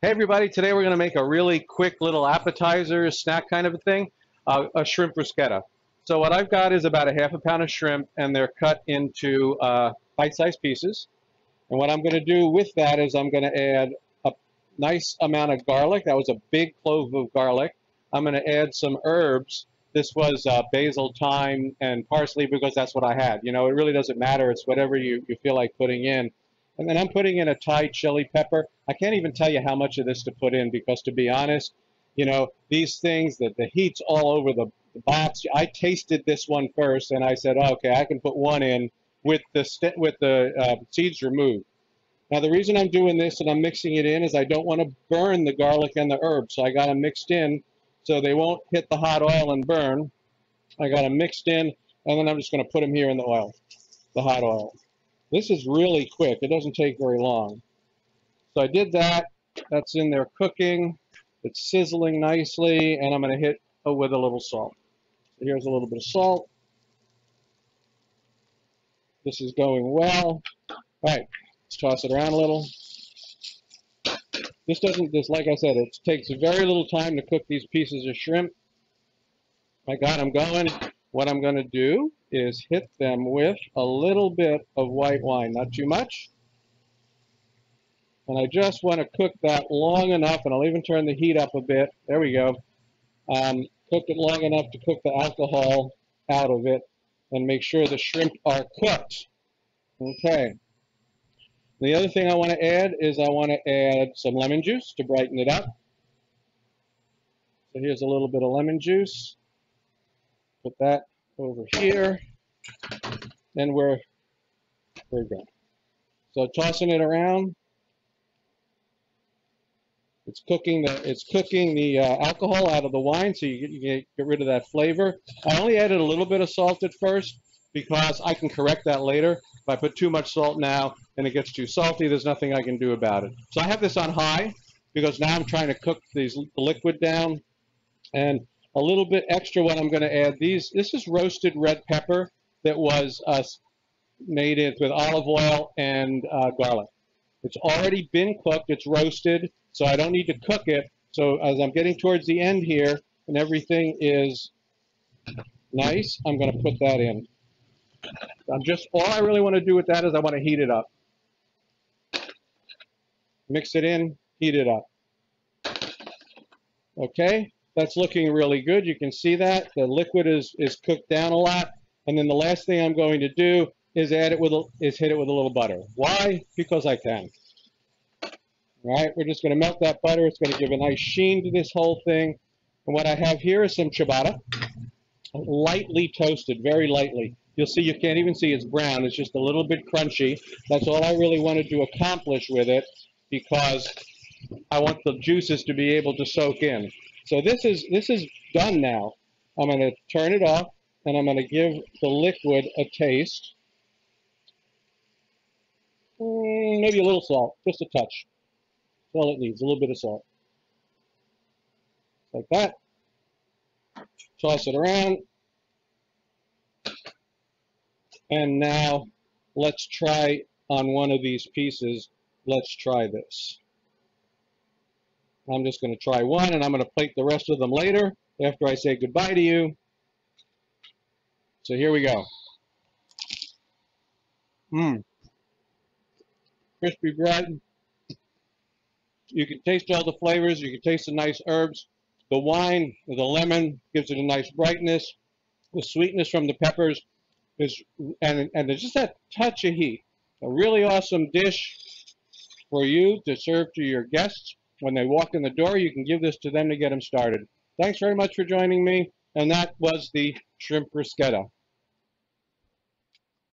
Hey everybody, today we're going to make a really quick little appetizer, snack kind of a thing, a shrimp bruschetta. So what I've got is about a half a pound of shrimp and they're cut into bite-sized pieces. And what I'm going to do with that is I'm going to add a nice amount of garlic. That was a big clove of garlic. I'm going to add some herbs. This was basil, thyme, and parsley because that's what I had. You know, it really doesn't matter. It's whatever you feel like putting in. And then I'm putting in a Thai chili pepper. I can't even tell you how much of this to put in because, to be honest, you know, these things, the heat's all over the box. I tasted this one first, and I said, oh, okay, I can put one in with the seeds removed. Now, the reason I'm doing this and I'm mixing it in is I don't want to burn the garlic and the herbs, so I got them mixed in so they won't hit the hot oil and burn. I got them mixed in, and then I'm just going to put them here in the oil, the hot oil. This is really quick. It doesn't take very long. So I did that. That's in there cooking. It's sizzling nicely, and I'm going to hit with a little salt. So here's a little bit of salt. This is going well. All right, let's toss it around a little. This, like I said, it takes very little time to cook these pieces of shrimp. I got them going. What I'm going to do is hit them with a little bit of white wine, not too much. And I just want to cook that long enough, and I'll even turn the heat up a bit. There we go. Cook it long enough to cook the alcohol out of it and make sure the shrimp are cooked. Okay. The other thing I want to add is I want to add some lemon juice to brighten it up. So here's a little bit of lemon juice. Put that over here, and we're good. So tossing it around. It's cooking the alcohol out of the wine, so you get rid of that flavor. I only added a little bit of salt at first because I can correct that later. If I put too much salt now and it gets too salty, there's nothing I can do about it. So I have this on high because now I'm trying to cook the liquid down. And a little bit extra what I'm going to add. This is roasted red pepper that was made with olive oil and garlic. It's already been cooked. It's roasted, so I don't need to cook it. So as I'm getting towards the end here and everything is nice, I'm going to put that in. All I really want to do with that is I want to heat it up. Mix it in, heat it up. Okay, that's looking really good. You can see that the liquid is cooked down a lot. And then the last thing I'm going to do is hit it with a little butter. Why? Because I can. All right, we're just going to melt that butter. It's going to give a nice sheen to this whole thing. And what I have here is some ciabatta, lightly toasted, very lightly. You'll see, you can't even see it's brown. It's just a little bit crunchy. That's all I really wanted to accomplish with it because I want the juices to be able to soak in. So this is done now. I'm going to turn it off, and I'm going to give the liquid a taste. Maybe a little salt, just a touch. That's all it needs, a little bit of salt. Like that. Toss it around. And now let's try on one of these pieces. Let's try this. I'm just going to try one, and I'm going to plate the rest of them later after I say goodbye to you. So here we go. Crispy bread. You can taste all the flavors. You can taste the nice herbs. The wine, the lemon, gives it a nice brightness. The sweetness from the peppers and there's just that touch of heat. A really awesome dish for you to serve to your guests. When they walk in the door, you can give this to them to get them started. Thanks very much for joining me. And that was the shrimp bruschetta.